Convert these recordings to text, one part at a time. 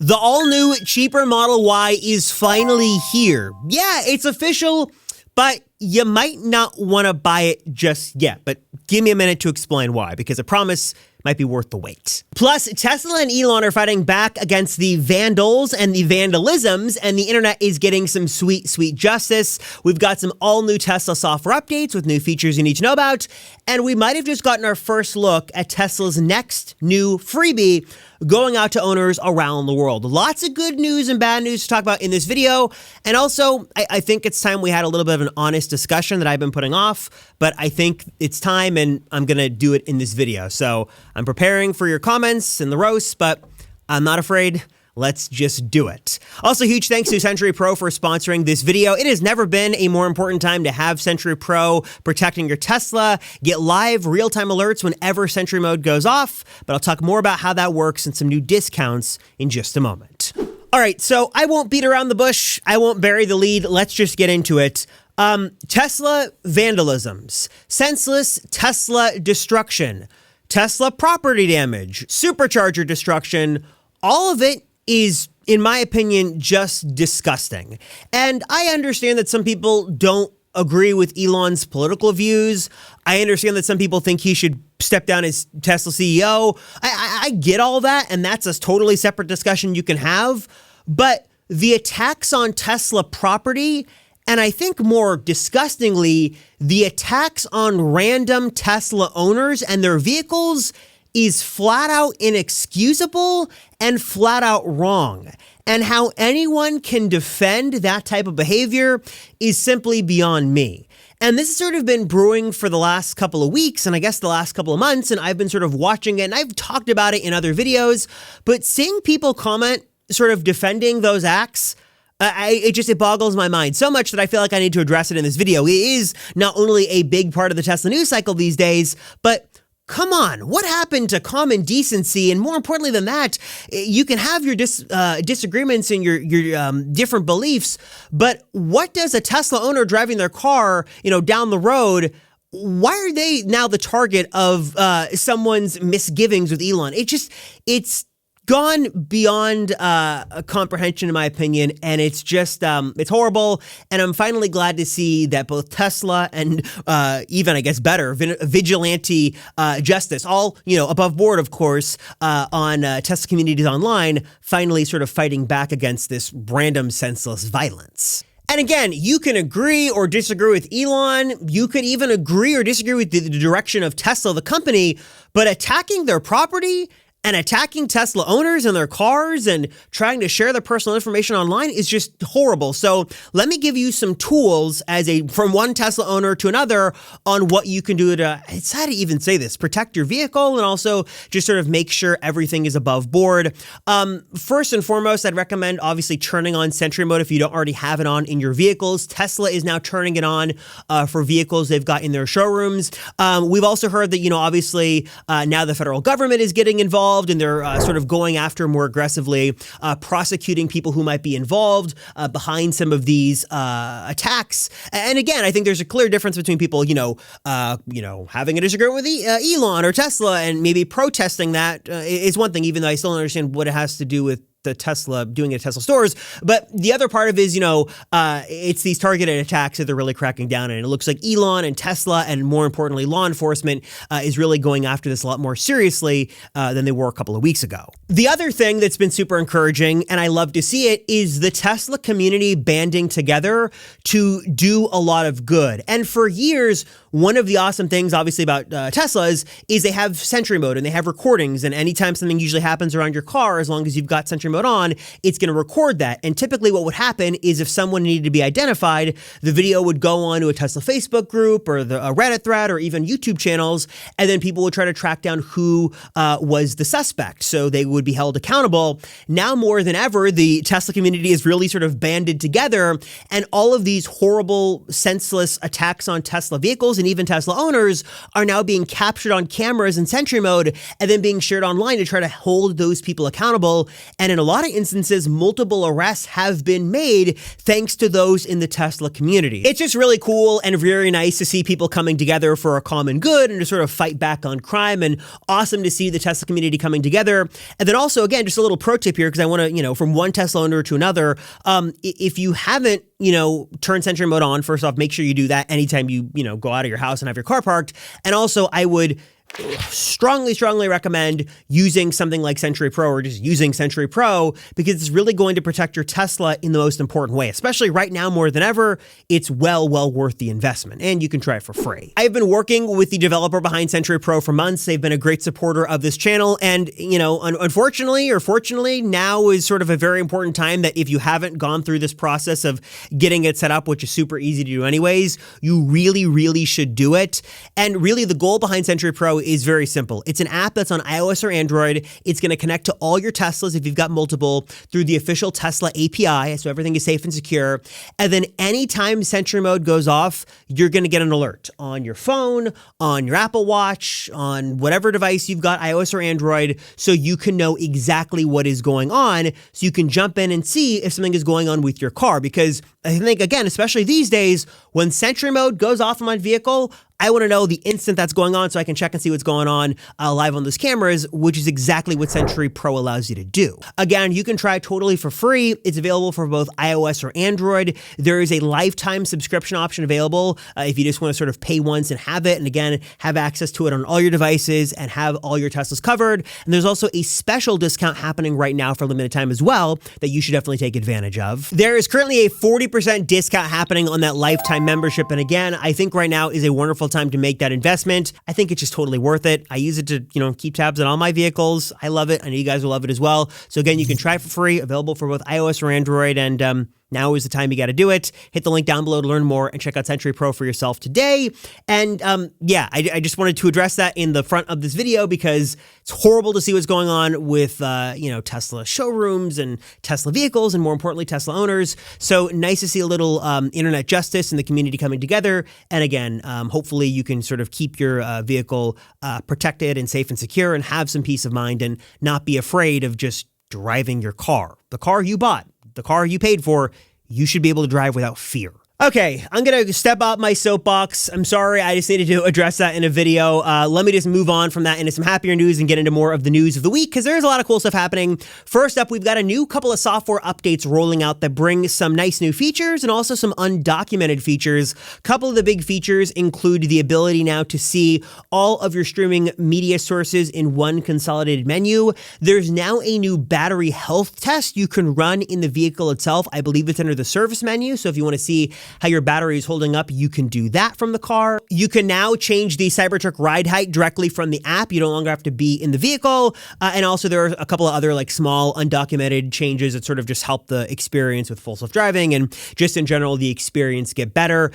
The all-new, cheaper Model Y is finally here. Yeah, it's official, but you might not want to buy it just yet. But give me a minute to explain why, because I promise might be worth the wait. Plus, Tesla and Elon are fighting back against the vandals and the vandalisms, and the internet is getting some sweet, sweet justice. We've got some all-new Tesla software updates with new features you need to know about, and we might have just gotten our first look at Tesla's next new freebie going out to owners around the world. Lots of good news and bad news to talk about in this video, and also, I think it's time we had a little bit of an honest discussion that I've been putting off, but I think it's time, and I'm gonna do it in this video. So I'm preparing for your comments and the roasts, but I'm not afraid. Let's just do it. Also, huge thanks to Century Pro for sponsoring this video. It has never been a more important time to have Century Pro protecting your Tesla. Get live real-time alerts whenever Sentry Mode goes off, but I'll talk more about how that works and some new discounts in just a moment. All right, so I won't beat around the bush. I won't bury the lead. Let's just get into it. Tesla vandalisms, senseless Tesla destruction, Tesla property damage, supercharger destruction, all of it is, in my opinion, just disgusting. And I understand that some people don't agree with Elon's political views. I understand that some people think he should step down as Tesla CEO. I get all that, and that's a totally separate discussion you can have. But the attacks on Tesla property, and I think more disgustingly, the attacks on random Tesla owners and their vehicles is flat out inexcusable and flat out wrong. And how anyone can defend that type of behavior is simply beyond me. And this has sort of been brewing for the last couple of weeks, and I guess the last couple of months, and I've been sort of watching it, and I've talked about it in other videos, but seeing people comment sort of defending those acts, it boggles my mind so much that I feel like I need to address it in this video. It is not only a big part of the Tesla news cycle these days, but come on, what happened to common decency? And more importantly than that, you can have your disagreements and your different beliefs, but what does a Tesla owner driving their car, down the road, why are they now the target of someone's misgivings with Elon? It's gone beyond comprehension, in my opinion, and it's just, it's horrible, and I'm finally glad to see that both Tesla and even, I guess, better, vigilante justice, all, above board, of course, on Tesla communities online, finally sort of fighting back against this random, senseless violence. And again, you can agree or disagree with Elon, you could even agree or disagree with the direction of Tesla, the company, but attacking their property and attacking Tesla owners and their cars and trying to share their personal information online is just horrible. So let me give you some tools from one Tesla owner to another on what you can do to, it's sad to even say this, protect your vehicle and also just sort of make sure everything is above board. First and foremost, I'd recommend obviously turning on Sentry Mode if you don't already have it on in your vehicles. Tesla is now turning it on for vehicles they've got in their showrooms. We've also heard that, obviously now the federal government is getting involved and they're sort of going after more aggressively, prosecuting people who might be involved behind some of these attacks. And again, I think there's a clear difference between people, having a disagreement with Elon or Tesla and maybe protesting that is one thing, even though I still don't understand what it has to do with the Tesla doing it at Tesla stores. But the other part of it is, it's these targeted attacks that they're really cracking down on. And it looks like Elon and Tesla, and more importantly, law enforcement is really going after this a lot more seriously than they were a couple of weeks ago. The other thing that's been super encouraging, and I love to see it, is the Tesla community banding together to do a lot of good. And for years, one of the awesome things, obviously, about Teslas is they have Sentry Mode and they have recordings. And anytime something usually happens around your car, as long as you've got Sentry Mode on, it's going to record that. And typically what would happen is if someone needed to be identified, the video would go on to a Tesla Facebook group or a Reddit thread or even YouTube channels, and then people would try to track down who was the suspect. So they would be held accountable. Now more than ever, the Tesla community is really sort of banded together, and all of these horrible, senseless attacks on Tesla vehicles and even Tesla owners are now being captured on cameras in Sentry mode and then being shared online to try to hold those people accountable. And in a lot of instances, multiple arrests have been made thanks to those in the Tesla community. It's just really cool and very nice to see people coming together for a common good and to sort of fight back on crime, and awesome to see the Tesla community coming together. And then also, again, just a little pro tip here, because I want to, from one Tesla owner to another, if you haven't, turn Sentry mode on, first off, make sure you do that anytime you, go out of your house and have your car parked. And also, I would strongly recommend using something like Sentry Pro, or just using Sentry Pro, because it's really going to protect your Tesla in the most important way. Especially right now more than ever, it's well worth the investment, and you can try it for free. I've been working with the developer behind Sentry Pro for months. They've been a great supporter of this channel, and unfortunately or fortunately, now is sort of a very important time that if you haven't gone through this process of getting it set up, which is super easy to do anyways, you really should do it. And really the goal behind Sentry Pro is very simple. It's an app that's on iOS or Android. It's going to connect to all your Teslas if you've got multiple through the official Tesla API, so everything is safe and secure. And then anytime Sentry mode goes off, you're going to get an alert on your phone, on your Apple Watch, on whatever device you've got, iOS or Android, so you can know exactly what is going on, so you can jump in and see if something is going on with your car. Because I think, again, especially these days, when Sentry mode goes off on my vehicle, I want to know the instant that's going on so I can check and see what's going on live on those cameras, which is exactly what Sentry Pro allows you to do. Again, you can try it totally for free. It's available for both iOS or Android. There is a lifetime subscription option available if you just want to sort of pay once and have it, and again, have access to it on all your devices and have all your Teslas covered. And there's also a special discount happening right now for a limited time as well that you should definitely take advantage of. There is currently a 40% discount happening on that lifetime membership, and again, I think right now is a wonderful time to make that investment. I think it's just totally worth it. I use it to, keep tabs on all my vehicles. I love it. I know you guys will love it as well. So again, you can try it for free, available for both iOS or Android, and now is the time you got to do it. Hit the link down below to learn more and check out Sentry Pro for yourself today. And I just wanted to address that in the front of this video because it's horrible to see what's going on with, Tesla showrooms and Tesla vehicles, and more importantly, Tesla owners. So nice to see a little internet justice and the community coming together. And again, hopefully you can sort of keep your vehicle protected and safe and secure and have some peace of mind and not be afraid of just driving your car. The car you bought, the car you paid for, you should be able to drive without fear. Okay, I'm going to step out my soapbox. I'm sorry, I just needed to address that in a video. Let me just move on from that into some happier news and get into more of the news of the week, because there's a lot of cool stuff happening. First up, we've got a new couple of software updates rolling out that bring some nice new features and also some undocumented features. A couple of the big features include the ability now to see all of your streaming media sources in one consolidated menu. There's now a new battery health test you can run in the vehicle itself. I believe it's under the service menu, so if you want to see how your battery is holding up, you can do that from the car. You can now change the Cybertruck ride height directly from the app. You no longer have to be in the vehicle. And also there are a couple of other small undocumented changes that sort of just help the experience with full self-driving and just in general, the experience get better.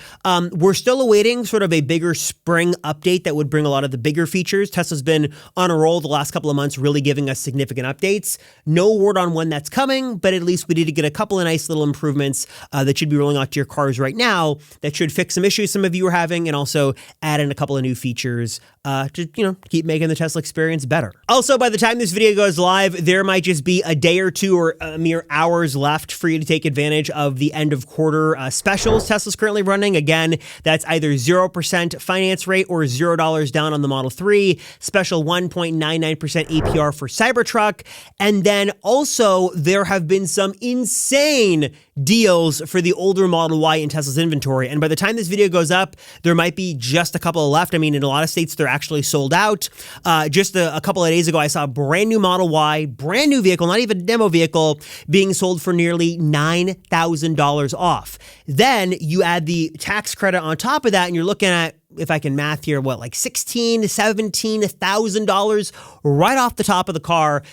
We're still awaiting sort of a bigger spring update that would bring a lot of the bigger features. Tesla's been on a roll the last couple of months, really giving us significant updates. No word on when that's coming, but at least we need to get a couple of nice little improvements that should be rolling out to your cars right now that should fix some issues some of you are having and also add in a couple of new features to, keep making the Tesla experience better. Also, by the time this video goes live, there might just be a day or two or a mere hours left for you to take advantage of the end of quarter specials Tesla's currently running. Again, that's either 0% finance rate or $0 down on the Model 3, special 1.99% APR for Cybertruck. And then also there have been some insane deals for the older Model Y in Tesla's inventory. And by the time this video goes up, there might be just a couple left. I mean, in a lot of states, they're actually sold out. Just a couple of days ago, I saw a brand new Model Y, brand new vehicle, not even a demo vehicle, being sold for nearly $9,000 off. Then you add the tax credit on top of that, and you're looking at, if I can math here, $16,000 to $17,000 right off the top of the car,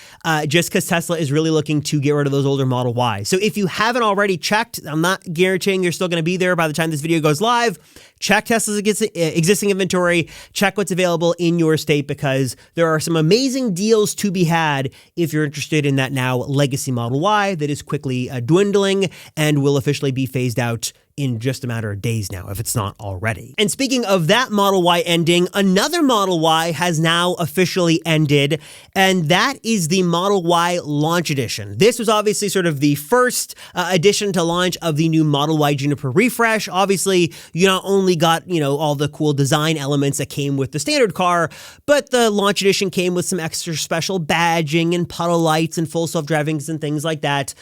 just because Tesla is really looking to get rid of those older Model Y. So if you haven't already checked, I'm not guaranteeing you're still going to be there by the time this video goes live. Check Tesla's existing inventory, check what's available in your state, because there are some amazing deals to be had if you're interested in that now legacy Model Y that is quickly dwindling and will officially be phased out in just a matter of days now, if it's not already. And speaking of that Model Y ending, another Model Y has now officially ended, and that is the Model Y Launch Edition. This was obviously sort of the first edition to launch of the new Model Y Juniper refresh. Obviously, you not only got, all the cool design elements that came with the standard car, but the Launch Edition came with some extra special badging and puddle lights and full self-drivings and things like that,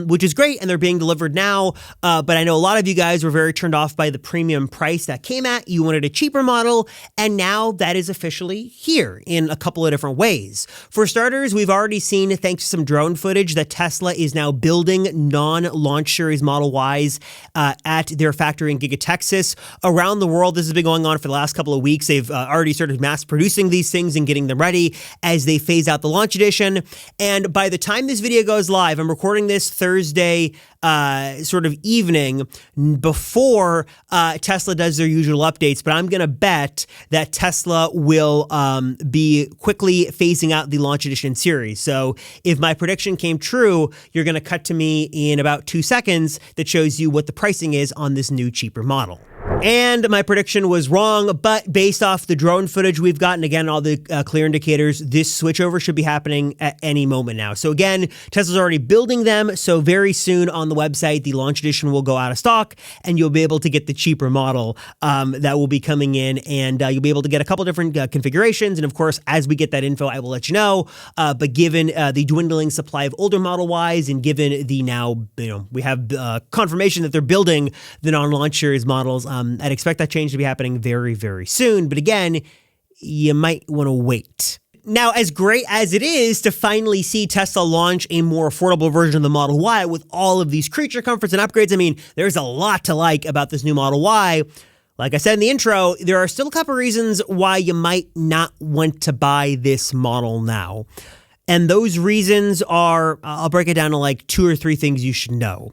which is great, and they're being delivered now. But I know a lot of you guys were very turned off by the premium price that came at. You wanted a cheaper model, and now that is officially here in a couple of different ways. For starters, we've already seen, thanks to some drone footage, that Tesla is now building non-launch series Model Ys at their factory in Giga, Texas. Around the world, this has been going on for the last couple of weeks. They've already started mass producing these things and getting them ready as they phase out the Launch Edition. And by the time this video goes live, I'm recording this Thursday sort of evening before Tesla does their usual updates, but I'm going to bet that Tesla will be quickly phasing out the Launch Edition series. So if my prediction came true, you're going to cut to me in about 2 seconds that shows you what the pricing is on this new cheaper model. And my prediction was wrong, but based off the drone footage we've gotten, again, all the clear indicators, this switchover should be happening at any moment now. So again, Tesla's already building them, so very soon on the website, the Launch Edition will go out of stock, and you'll be able to get the cheaper model that will be coming in, and you'll be able to get a couple different configurations, and of course, as we get that info, I will let you know. But given the dwindling supply of older Model Ys, and given the now, we have confirmation that they're building the non-launch series models, I'd expect that change to be happening very, very soon. But again, you might want to wait. Now, as great as it is to finally see Tesla launch a more affordable version of the Model Y with all of these creature comforts and upgrades, I mean, there's a lot to like about this new Model Y. Like I said in the intro, there are still a couple reasons why you might not want to buy this model now. And those reasons are, I'll break it down to like 2 or 3 things you should know.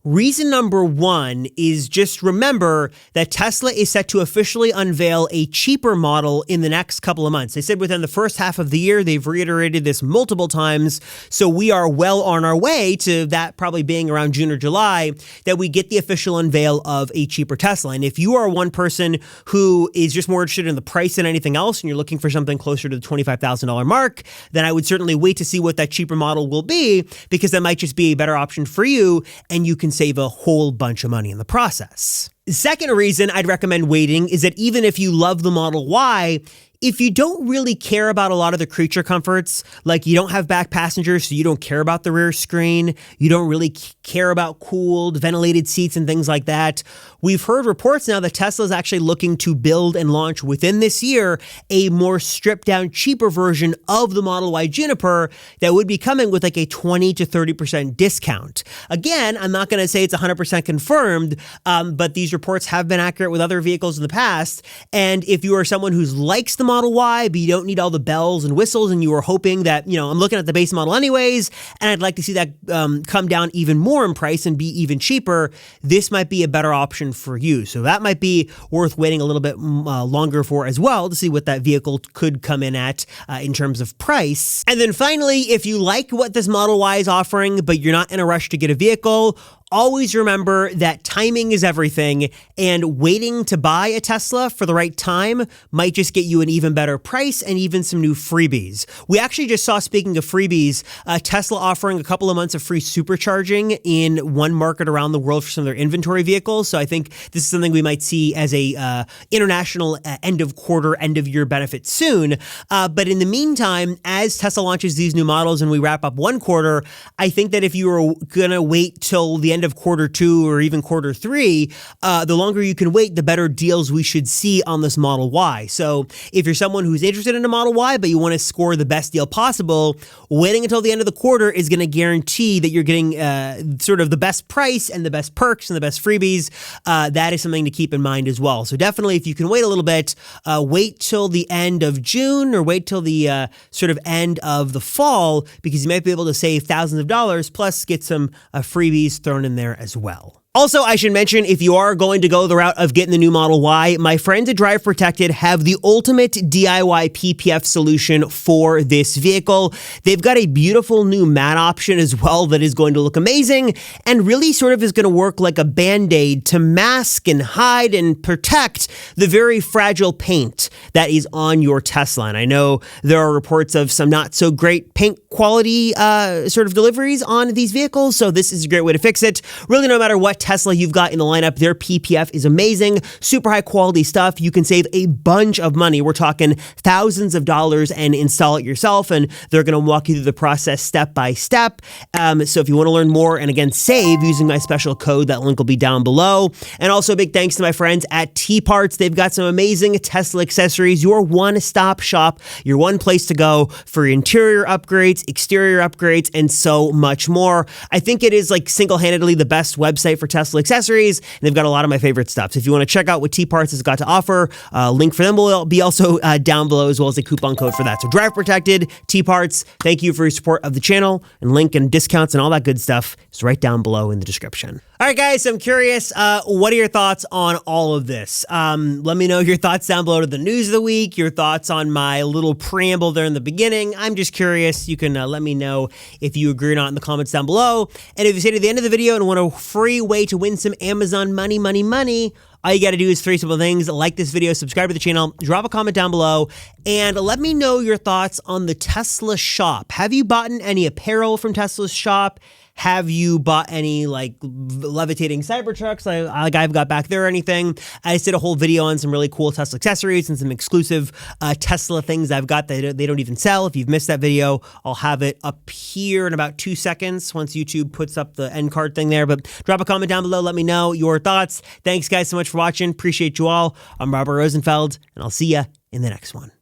Reason number 1 is just remember that Tesla is set to officially unveil a cheaper model in the next couple of months. They said within the first half of the year. They've reiterated this multiple times. So we are well on our way to that probably being around June or July that we get the official unveil of a cheaper Tesla. And if you are one person who is just more interested in the price than anything else and you're looking for something closer to the $25,000 mark, then I would certainly wait to see what that cheaper model will be, because that might just be a better option for you and you can save a whole bunch of money in the process. The second reason I'd recommend waiting is that even if you love the Model Y, if you don't really care about a lot of the creature comforts, like you don't have back passengers, so you don't care about the rear screen, you don't really care about cooled, ventilated seats and things like that, we've heard reports now that Tesla is actually looking to build and launch within this year a more stripped down, cheaper version of the Model Y Juniper that would be coming with like a 20 to 30% discount. Again, I'm not going to say it's 100% confirmed, but these reports have been accurate with other vehicles in the past. And if you are someone who likes the Model Y, but you don't need all the bells and whistles, and you were hoping that, I'm looking at the base model anyways, and I'd like to see that come down even more in price and be even cheaper, this might be a better option for you. So that might be worth waiting a little bit longer for as well to see what that vehicle could come in at in terms of price. And then finally, if you like what this Model Y is offering, but you're not in a rush to get a vehicle, always remember that timing is everything, and waiting to buy a Tesla for the right time might just get you an even better price and even some new freebies. We actually just saw, speaking of freebies, Tesla offering a couple of months of free supercharging in one market around the world for some of their inventory vehicles. So I think this is something we might see as a international end of quarter, end of year benefit soon. But in the meantime, as Tesla launches these new models and we wrap up one quarter, I think that if you were going to wait till the end of quarter 2 or even quarter 3, the longer you can wait, the better deals we should see on this Model Y. So if you're someone who's interested in a Model Y, but you want to score the best deal possible, waiting until the end of the quarter is going to guarantee that you're getting sort of the best price and the best perks and the best freebies. That is something to keep in mind as well. So definitely, if you can wait a little bit, wait till the end of June or wait till the sort of end of the fall, because you might be able to save thousands of dollars plus get some freebies thrown in there as well. Also, I should mention, if you are going to go the route of getting the new Model Y, my friends at Drive Protected have the ultimate DIY PPF solution for this vehicle. They've got a beautiful new matte option as well that is going to look amazing and really sort of is going to work like a Band-Aid to mask and hide and protect the very fragile paint that is on your Tesla. And I know there are reports of some not so great paint quality sort of deliveries on these vehicles, so this is a great way to fix it. Really, no matter what Tesla you've got in the lineup, their PPF is amazing, super high quality stuff. You can save a bunch of money. We're talking thousands of dollars and install it yourself, and they're going to walk you through the process step by step. So if you want to learn more and again save using my special code, that link will be down below. And also big thanks to my friends at TPARTS. They've got some amazing Tesla accessories, your one-stop shop, your one place to go for interior upgrades, exterior upgrades, and so much more. I think it is like single-handedly the best website for Tesla accessories, and they've got a lot of my favorite stuff. So if you want to check out what TPARTS has got to offer, link for them will be also down below, as well as a coupon code for that. So Drive Protected, TPARTS, thank you for your support of the channel, and link and discounts and all that good stuff is right down below in the description. All right, guys, I'm curious, what are your thoughts on all of this? Let me know your thoughts down below to the news of the week, your thoughts on my little preamble there in the beginning. I'm just curious. You can let me know if you agree or not in the comments down below. And if you stay to the end of the video and want a free way to win some Amazon money, all you got to do is 3 simple things. Like this video, subscribe to the channel, drop a comment down below, and let me know your thoughts on the Tesla shop. Have you bought any apparel from Tesla's shop? Have you bought any like levitating Cybertrucks like I've got back there or anything? I just did a whole video on some really cool Tesla accessories and some exclusive Tesla things I've got that they don't even sell. If you've missed that video, I'll have it up here in about 2 seconds once YouTube puts up the end card thing there. But drop a comment down below. Let me know your thoughts. Thanks, guys, so much for watching. Appreciate you all. I'm Robert Rosenfeld, and I'll see ya in the next one.